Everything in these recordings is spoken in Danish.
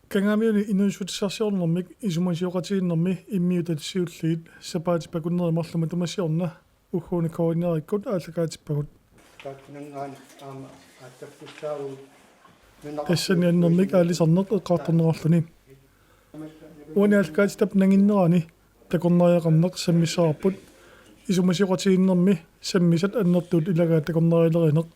Kangamiuni inunsutisarsiornermik isumasioratiinnermi immiutatsiulliit sapaatippakunnerimарлума тумасиорна уггууни координериккут ааллакаатиппагут таакнангаани аама аттаппуссаару тассанианнэрмик аалисарнеқ эққарторнерарлуни уаниалкаатитап нагиннерани такорнариақарнеқ саммиссаарпут isumasioratiinnermi саммисат аннертуут илагаа такорнариалеринеқ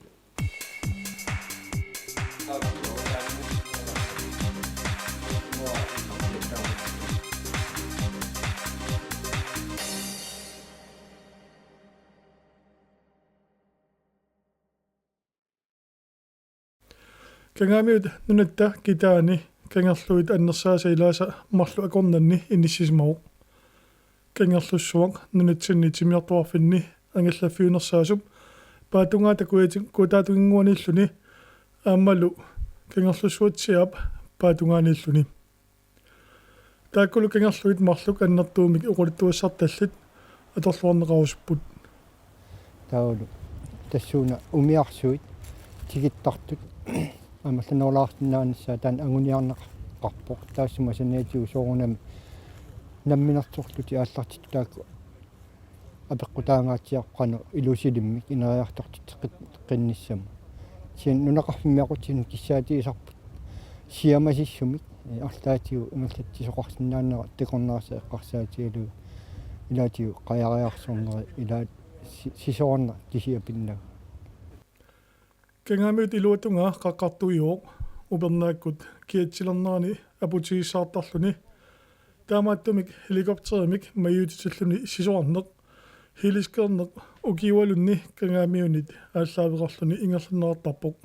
Kangamiut Nunatta kitaani kangerluit annersaasa ilaasa marlu akornanni inissisimaruq kangerlussuaq Nunatsinnit simiartuarfinni angallafiunersaasup paatungaata kuitaatuginguanilluni aammalu kangerlussuatsiap paatungaanilluni taakkulu kangerluit marluk annertuumik uqulittuassartallit atorluarneqarusupput таулу тассууна умиарсуит тигиттартут амалланерлаарнааниссаа таан агуниарнеқарпоқ таассума санаатиу соорунам намминерторлути ааллартит таакку апеққутаангаатиарқану илусилиммик инериартортит қинниссама сиан нунақарфиммиақутсину киссаатиисарпут сиамасиссумик арлаатиу ималлатсисоқарсинаанера текорнераса эққарсаатигалу илаатиу қаяриарсорнери илаат сисоорна кисиапиннага Kangamiut iluatunga qaqqartuiuoq upernaakut kiatsilernерани aputigissaartarluni taamaattumik helikopterimik mayuutitilluni sisoarneq hiliskeerneq ukiualunni kangamiunit ааllaавеқарлуни ингерлуннеқартарпоq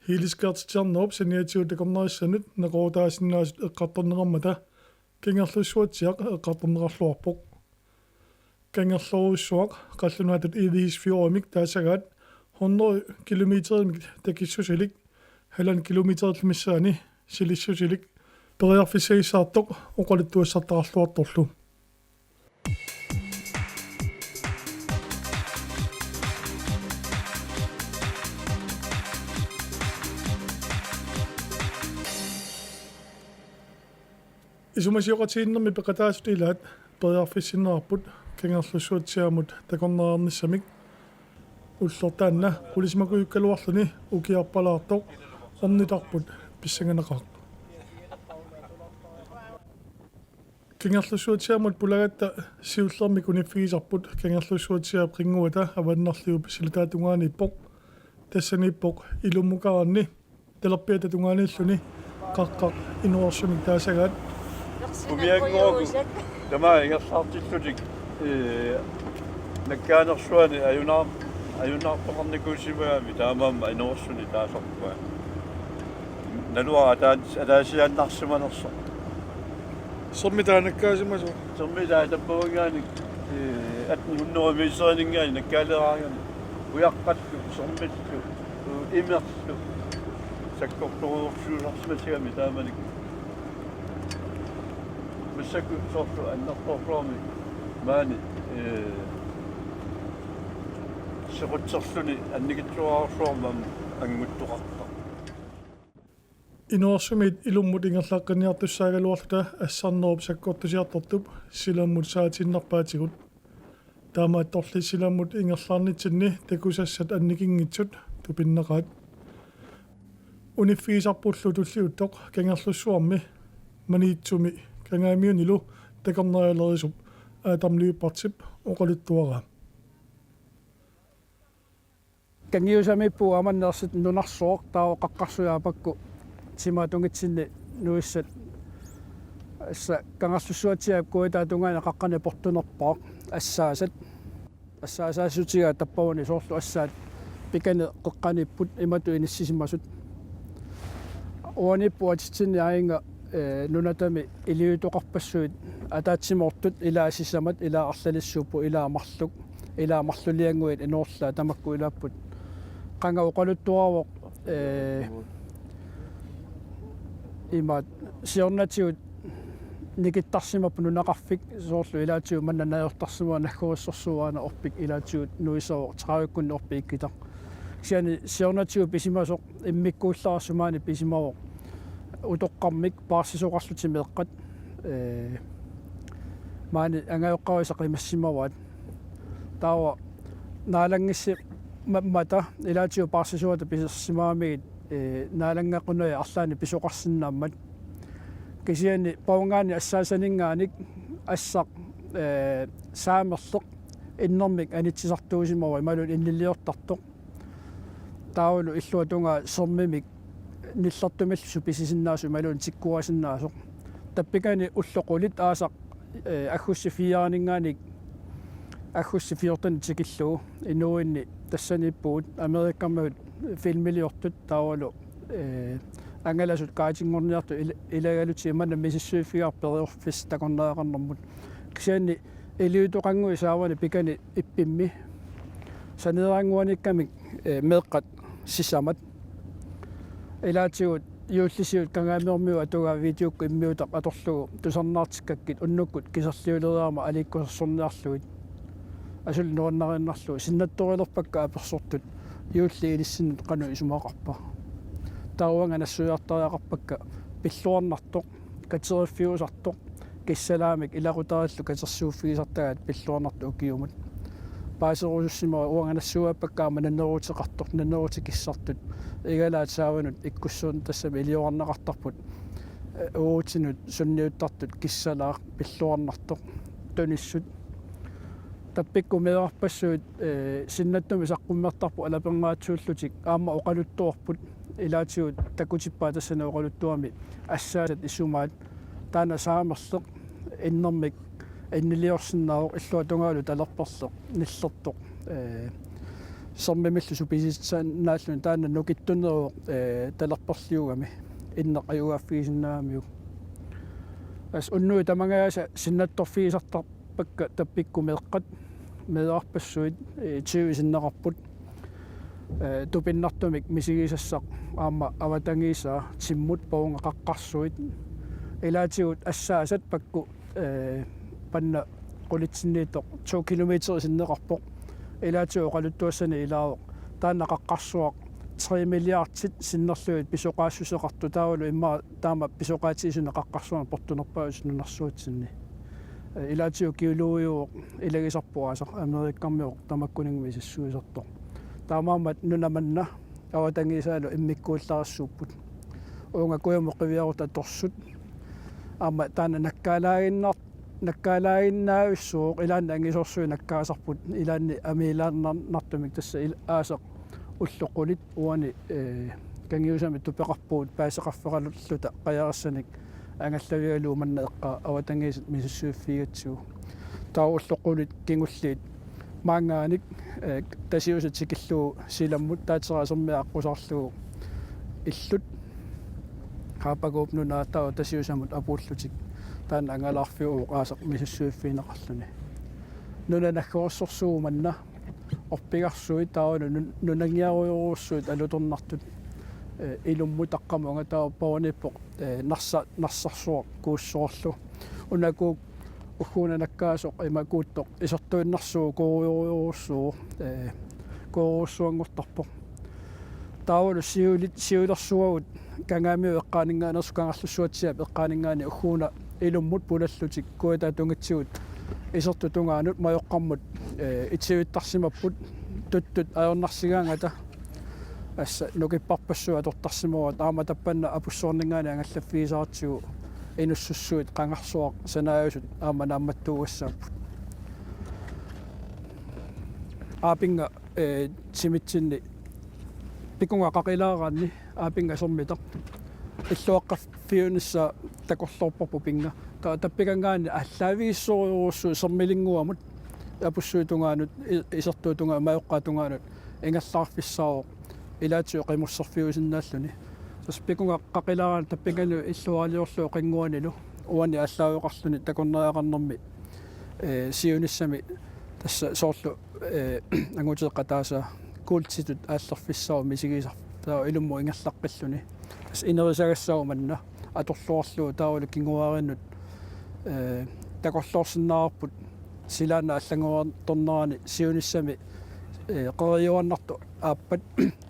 hiliskeertiternerup saniatiut takornerissанут neqorutaasinnaasit eqqartornerarmata kangerlussuatiaq eqqartornerarluarpoq kangerlorussuaq qallunaatut ilisfiorumik taasagaat 100 kilometer takissusilik 1,5 kilometer missaani silissusilik periarfiseissaartoq oqalittuassartararluartorlu isumasioratiinnermi peqataasut ilaat periarfissinnerarput kangerlussuatiamut takornerarnissamik уллортаанна улисмакуйуккалуарлуни укиарпалаартоқ орниtarput писсанганеқар кингерлуссуутиамут пулагатта сиуллерми куниффигисарпут кингерлуссуутиап рингуата аваннарлиу писилутаатунгааниппоқ тассаниппоқ илуммукаранни талерпиата тунгааниллуни қаққақ инуорсумик таасагаат умиангоогу тамаа ингерлаартиллутик наккаанерсуани аюнаарпоқарникуусимаами таамаама инуорсуни таасарпуа налуа атаасианнарсуманерсо соммитаанаккаасимасо соммитаа таппавгаани атни уннерамисерингаани наккаалераагани уяққатту соммитту имерсу саккорторуурсуусарсимасигами тааманик миссаку соорлу аннарторлуарми маани сеқутсерлуни анникитсуаарсуармам ангуттоқарта инуорсумит илуммут ингерлааққиниартуссаагалуарлута ассарнеруп саккортусиартортуп силаммут саатиннарпаатигут таамаатторли силаммут ингерлаарнитсинни такусассат анникингитсут тупиннеқаат униффигисарпуллу туллиуттоқ кангерлуссуарми маниитсуми кангаамиунилу такорнериалерисуп аатамлиуппартип оқалуттуараа канgiusamippu amannersit nunarsuoq tao qaqqarsuyaapakku timaatungitsinni nuissat assa kangarsussuatiap kuitaatungaana qaqqani portunerpaaq assaasaasutigaa tappavani soorlu assaat pikane qeqqanipput imatu inissisimasut uanippu atitsinni ainga nunatami iliutoqarpassuit ataatsimuortut ilaasissamat ilaarlalissuuppu ilaamarluk ilaamarlulianguit inuorlaa tamakku ilaapput qanga uqaluttuaroq imaat siornatiut nikittarsimappu nunaqarfik soorlu ilaatiu mannanaajortarsimua nakkurissorsuaana orpik ilaatiut nuisao traavikkunni orpi ikkitar siani siornatiu pisimasoq immikkuullarassumaani pisimaroq utoqqarmik paarsisuqarlutimeeqqat maani angayoqqarisaqlimassimavaat taawa naalangissi mammata ilaatiu paarsisuata pisерsimaamigit naalangaqunaya arlaani pisuqarsinnaammat kisiani paungaani assaasaninngaanik assaq saamerleq innermik anitsisartuusimava imalun innilliortartoq taulu illuatunga sermimik nillertumallusu pisisinnaasu imalun tikkuasinnaasuq tappikani ulloqulit aasaq аггусси фиаарнингааник аггусси фиортан тикиллуу инуинни тассаниппуут америккармагут филмилиортут таавалу ангаласут каатингорниарту илагалути иманна мисиссуиффиар периорфис такорнеақарнэрмут кисианни илиутоқангуи саавани пикани иппимми санераангуаниккамик меэққат сисамат илаатигут юуллисиут кангаамиормиу атуга видеокку иммиутақ аторлугу тусарнаартиккаккит уннуккут кисерлиулераама аликкусерсорниарлугит асул нуаннариннарлугу синнатторилерпакка аперсортут юулли илиссиннут кану исумаақарпа тауанга нассуяартариақарпакка пиллуарнартоқ катериффиусартоқ киссалаамик илақутариллу катерсууффигисартагаат пиллуарнарту укиумут паасерусуссима уанганассуаппаккаама наннерутеқартоқ наннерутикиссартут игалаат сааванут иккуссуун тассами илиорнақартарпут уутинут сунниуттартут киссалаа пиллуарнартоқ туниссут таппикку меарпассуут синнаттуми саққуммертарпу алапернгаатсууллутик аама оқалуттуарпут илаатигут такутиппаа тассана оқалуттуами ассаасат исумаат таана саамерлеқ иннэрмик иннилиорсиннаавоқ иллуа тунгаалу талерперлеқ ниллертоқ сэрмимиллу суписитсааннааллун таана нукиттунеруоқ талерперлиугами иннеқ аюгаффигисиннаамиук ас уннуи тамангааса синнатторфигисартарпакка таппикку меэққат меарпассуит тиуисиннеқарпут тупиннартумик мисигисассақ аама аватангиисаа тиммут паунга қаққарсуит илаатигут ассаасат пакку панна qulitsinniitoq 2 kilometer sinneqarpoq ilaatu oqaluttuassani ilaaoq taanna qaqqarsuaq 3 milliardit sinnerluit pisoqaassuseqartu taavalu imma taama pisoqaatiisuna qaqqarsuan portunerpaus nunarsuutsinni ilaatu kiuluujuuq ilagisarpuaasaq amerikkarmiuq tamakkuningmi sissuisertoq taamaammat nunamanna avatangisaalu immikkuullarissuupput uunga kuyamoqiviaruta torsut aama taana nakkaalaainnaaussuuq ilaanna angisorsui nakkaasarput ilaanni amiilaannartumik tassa aasaq ulloqulit uani kangiusami tupeqarpuut paaseqarferalulluta qajarassanik angallavialuu manna eqqa avatangiisat misissuuffiigatsuu taa ulloqulit kingulliit maangaanik tasiusat sikilluu silammut taateraasermiaqqusarlugu illut haapaguup Nunaata tasiusamut apuullutik taana angalarfiu qaasaq misissuuffiineqarluni nunanaggoorsorsuumanna orpigarsuit taanu nunangiaruyoruussuit alutornartut ilummu taqqamunga taa paunippoq narsarsuaq kuussoorlu unakuuk uhuunanakkaasoq imakuuttoq isertuinnarsuu kuuruyoruussuu kuuruussuangortarpoq taawulu siulersuagut kangaamiu eqqaaninngaanersu kangarlussuatsiap eqqaaningaani uhuuna ilummut pulallutik kuita tungitsigut isertu tungaanut majoqqarmut itsiuittarsimapput tuttut ajornarsigaangata assa nukipparpassua tortarsimuat aama tappanna apussoorningaani angallaffiisaatsigu inussussuit qangarsuaq sanaajusut aama naammattuugassaapput aapinga simitsinni pikunga qaqilaaraanni aapinga sermitaq illuaqqaffiunissa takorlorparpu pinga tappikangaani allaaviissoruussu sermilinguamut apussuitungaanut isertuutunga majoqqaatungaanut ingallarfissaaroq ilaatiu qimurserfiusinnaalluni tas pikunga qaqilaaraan tappikanu illuaaliorlu qinguanilu uani allaaviqarluni takorneriaqarnermi siunissami tassa soorlu anguteeqqataasa kuultsitut aallerfissaaru misigisar taa ilummu ingallaqqilluni tas inerisagassaaumanna atorluarluu taavalu kinguarinnut takorluorsinnaarput silaanna аллангуарторнерани сиунissami qeriuannartu aappat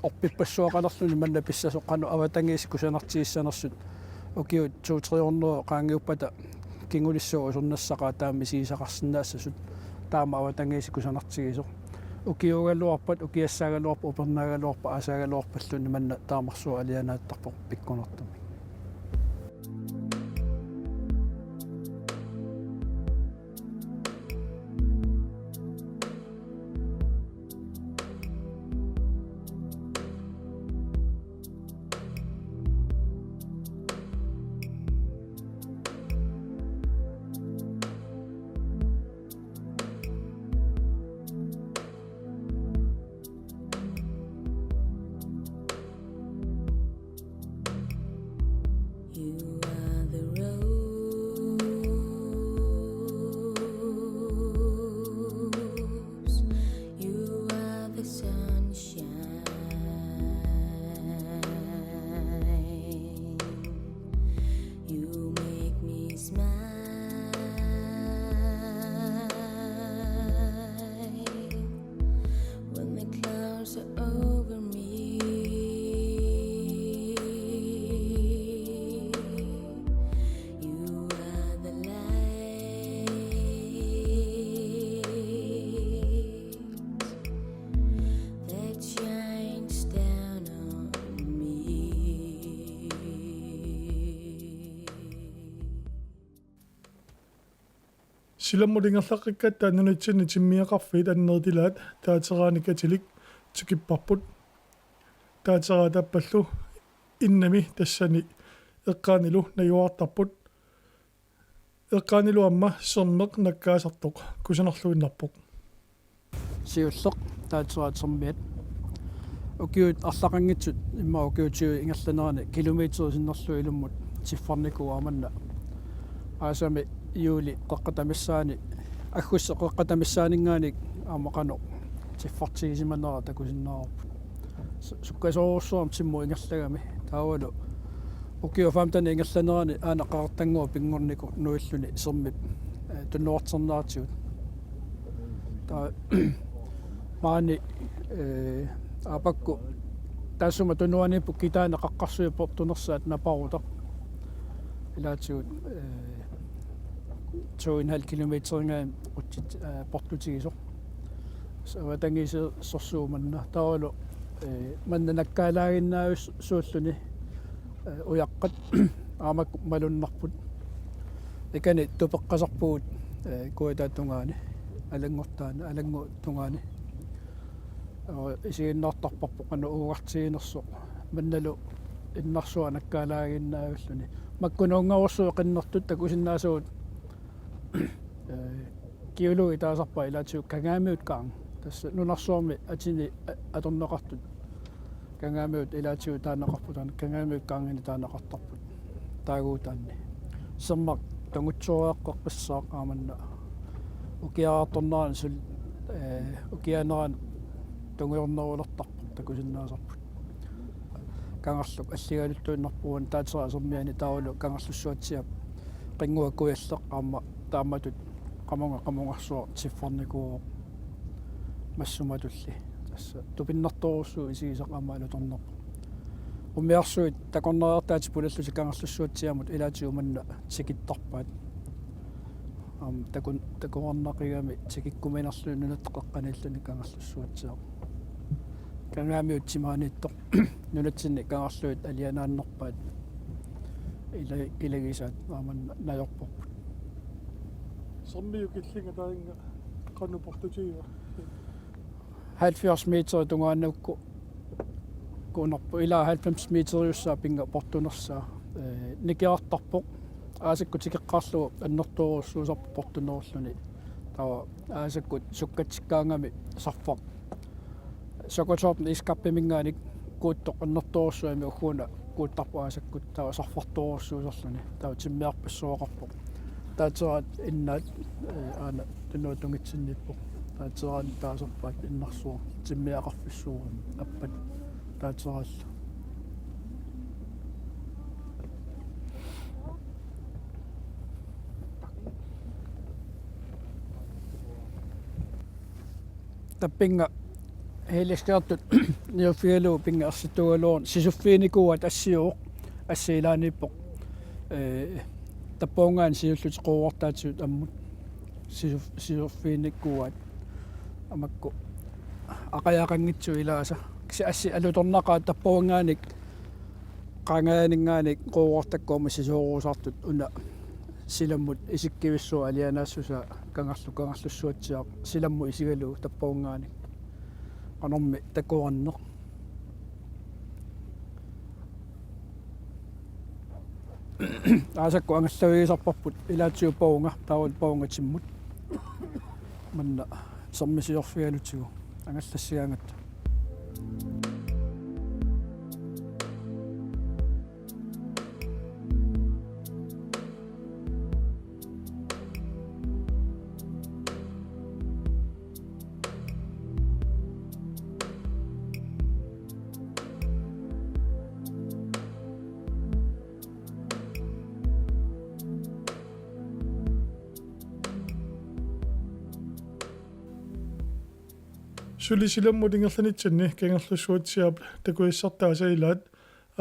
orpippassuaqalerluni manna pissasuqqanu avatangis kusanartigissanersut ukiut 2-3 qaangiuppata kingulissuu sunnassaqaa taammi siisaqarsinaassasut taama awatangiisikusonartigiso ukiugalluarpat ukiassaagalluarpa upernaagaluarpa aasaagaluarpalluni manna taamarsuo alianaattarpoq pikkunertumi Silammulingerlaqikkat Nunatsinnit simmiaqarfit annertilaat taateraanikatilik tukipparput taateratappallu innami tassani eqqaanilu najuartarput eqqaanilu amma serneq nakkaasartoq kusanerluinnarpoq siulleq taateraatermiat ukiut арлақангитсут имма укиутиу ингерланерани километрисиннерлу илуммут сиффарникуа аасами юли қаққатамиссаани аггуссе қаққатамиссаанингаани аамақано сиффартигисиманера такусиннаарпут суккасоорсуарм тимму ингерлагами таавалу укиу фамтани ингерланерани аана қартангуа пингорнику нуиллуни сермип туннуартернаатигут таа маани апакку тассума тунуаниппу китаана қаққарсуиппор тунерсаат напарута илаатигут 2,5 kilometer uttit portutigiso sawatangise sorsuumanna taawalo manna nakkaalaagиннаавис сууллуни уяққат аамак малуннарпут икани тупеққасарпугут куатаатунгаани алангу тунгаани исигиннаартарпарпоқ ана уугартигинерсо манналу иннарсуа наккаалаагиннаавиллуни маккунуунгаорсуу қиннертут такусиннаасуут geologi taasarpa ilaatiuk kangaamiut kaang tassa nunarsuarmi atini atorneqartut kangaamiut ilaatiuk taanneqarputaan kangaamiut kaangini taanneqartarput taaguutaanni sermaq tangutsuaqqaqpissaaq aamanna ukiaartorneraan sul ukianeraan tunguornerulertarput takusinnaasarput kangarluk alligaluttuinnerpuun taatseraasermiani taavalu kangarlussuatsiap qinguakkuialleq aamma тааматут qamунгарсуа сиффарникуу массуматулли тасса тупиннарторуссуу исигисақ амаалуторнер умиарсуит такорнериартаати пулаллуси кангерлуссуатсиамут илаатигу манна тикиттарпаат такуарнақигами тикиккуминерлу нунаттеққаниллуни кангерлуссуатсиа кангаамиутсимааниттор нунатсинни кангерлуит алианааннерпаат илагисаат ааманна наёрпорпут Sommiu killinga tainga qanu portutiiva 70 meter tungaannukku kuunerpu ila 90 meteriussaa pinga portunersaa nikiartarpoq aasakku tikeqqaarlu annertuurussuusarpu portunerluni tawa aasakkut sukkatikkaangami sarfaq sokotorpni iskappimingaanik kuuttoq annertuurussuami ugguna kuuttarpu aasakkut tawa sarfartuurussuuserluni tawa timmiarpassuoqarpoq taateraat innaat aana tunnuutungitsinniippoq taateraat taasarpaat innarsuor timmiaqarfissuuram appat taateraalla tappinga heiliskaartut niuffialuu pinga ersitugaluun sisuffiinikuat assiuq assiilaaniippoq tappaungaan siulluteqoortaatsuut ammut sisurfiinikkuat amakku aqayaaqangitsu ilaasa kisi assi alutornaqaa tappaungaanik qangaaninngaanik qoortakkuuma sisuuruusartut una silammut isikkivissua alianaassusa kangarlussuatsiaq silammu isigalu tappaungaanik qanormi takuranneq aasakku angallaviisarparput ilaatsiu paunga taawal paungatsimmut manna sermisiorfialutigu angallassiaangatta Sulisilemmut ingerlanitsinni kengerlussuatsiap takuissartaasa ilaat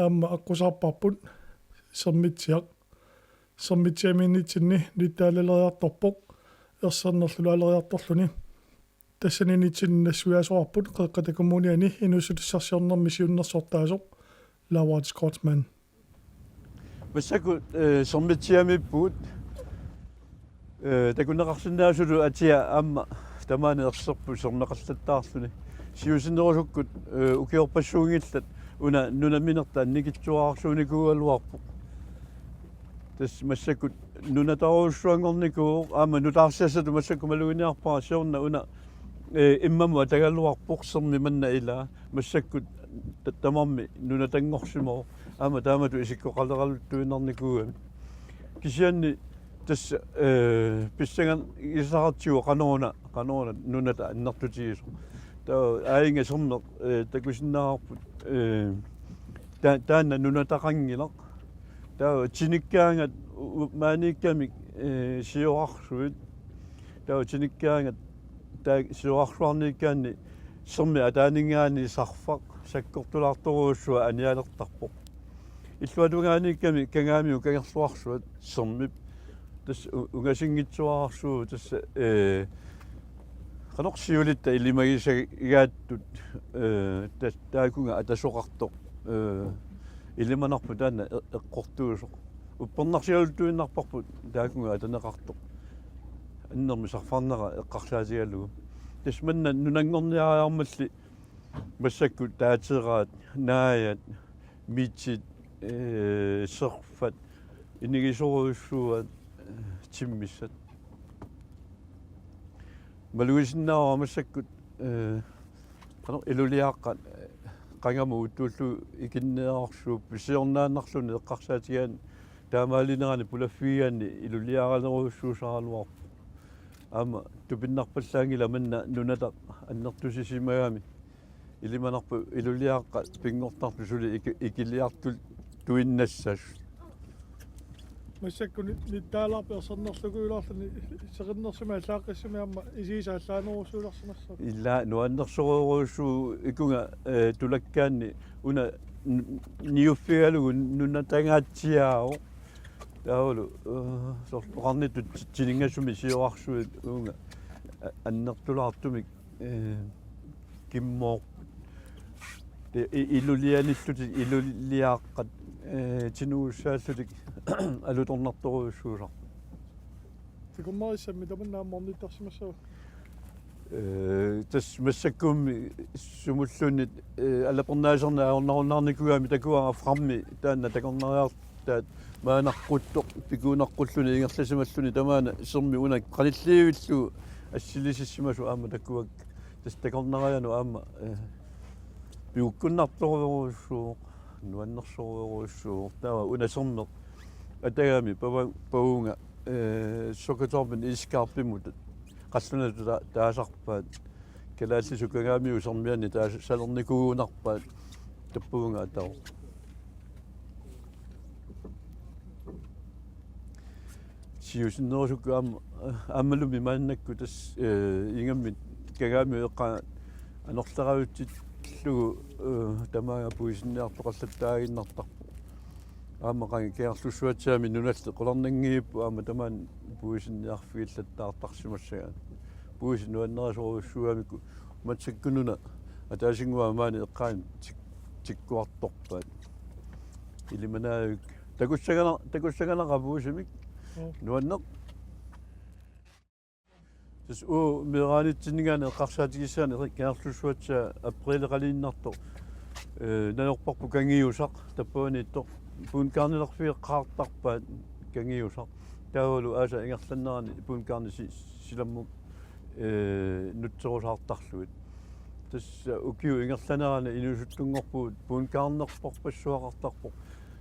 aamma aqusaarparput sermitsiaq sermitsiaminnitsinni littaaleriartorpoq ersernerlulu aleriartorluni tassaninitsinnassuyaasoarput qeqqatakummuniani inussutissarsiornermi siunnersortaasoq Laward Scotsman Massaku sermitsiamippuut takunneqarsinnaasulu atia amma tamaani erserpu serneqallattaarluni siusinnerusukkut ukiorpassuungillat una nunaminerta nikitsuaarsuunikuualuarpu tas massakut nunataruussuangornikuu aama nutaarsiasatu massakku maluiniarpaa siorna una immamu atagalluarpoq sermi manna ilaa massakkut tamarmi nunatangorsumo aama taamatu isikkoqaleraluttuinarnikuuami kisianni tas pissangan isaratigu qanoona nunata annartutiiso aayinga serneq takusinnaarput taanna nunataqangilaq tinikkaangat maanikkamik siorarsuit tinikkaangat siorarsuarniikkaanni sermi ataaningaani sarfaq sakkortulaartoruussua anialertarpoq illuatungaaniikkami kangaamiu kangerluarsuat sermip tas ungasingitsuarsu tas qanorsiulitta illimagisagaattut tas taakunga atasoqartoq illimanarpu taanna eqqortuusoq uppernersialuttuinnarparput taakunga ataneqartoq annermi sarfarnera eqqarsaasigalugu tas manna nunangorniariarmalli massakku taateraat naayat mitsit serfat inigisoruussuat timmissat maluisinnaara massakkut qano iluliaqqat qangamu uttuullu ikinnearsuup siornaannarluni eqqarsaatigaan taamaallinerani pulaffiigaanni iluliaaraneruussuusaraluarpu aama tupinnarpallaangila manna nunata annertusisimaami ilimanarpu iluliaqqa pingortarpu suli ikiliartul tuinnassas Massakkuni nittaalarpi ersernerluguilaarluni serinnersuma allaaqqiссуми аама isiisaallaanерусууларсимассаа illa nuannersoruussu ikunga tulakkaanni una niuffigalugu nunatangaatsiaao taulu sortornittu tiningassumi siorarsuit unga annertulaartumik kimmoor ilulianilluti iluliaaqqat tinuussaallutik alutornartoruussuusar tikummarissammi tamannaammoornittarsimassava tas massakkuummi sumullunit alapernaasernaaornarunnaarnikuami takuanga frammi taanna takornariartaat maanaqquttoq pikuunaqqulluni ingerlasimalluni tamaana sermi una qanilliivillu assilisisimasu aama takuak tas takornarianu aama piukkunnartoruussuuq nuannersoruussuuq tawa una serneq atagami paunga sokatorpin iskarpimut qassuna taasarpaat kalaallisu kagaamiu sermiani taasalernikuunarpaat tappuunga ataru siusinnerusukku ammalumi maannakku tas ingammit kagaamiu eqqa anorlaravuttillugu tamaanga puisinniartoqallattaaginnartarpu аамақанги киарлуссуатсаами нуналле қуларнангииппу аама тамаан пуисинниарфииллаттаартарсимассага пуисин нуаннерасоруссуамику матсаккунуна атаасингуа маани эққаан тиккуарторпаат илиманаавик такуссаганаqa пуисимик нуаннеқ тас мераанитсиннигаани эққарсаатигиссаани киарлуссуатсаа априлеқалииннарто нанерпарпу кангиусақ таппуаниитто пун карнилерфиэққаартарпаат кангиусақ таавалу ааса ингерланнерани пун карни силамму нутсерусаартарлуит тасса укиу ингерланерани инусуттунгорпуут пун карнерпорпассуақартарпо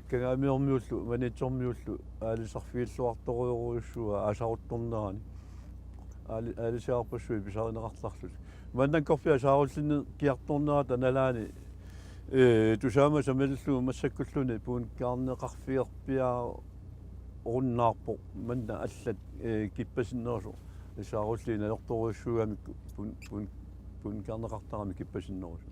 кангаамиормиуллу манитсормиуллу аалисарфииллуарторуйоруйуссуа аасарутторнерани аалисаарпассуи писаринеқарларлут маннанкорфиа сааруллинне киарторнерата налаани тусаама самаллу массаккуллуни пун карнеқарфиерпиаа оруннаарпо манна аллат киппасиннерсу сааруллиина нерторуйуссуамикку пун карнеқартарами киппасиннерсу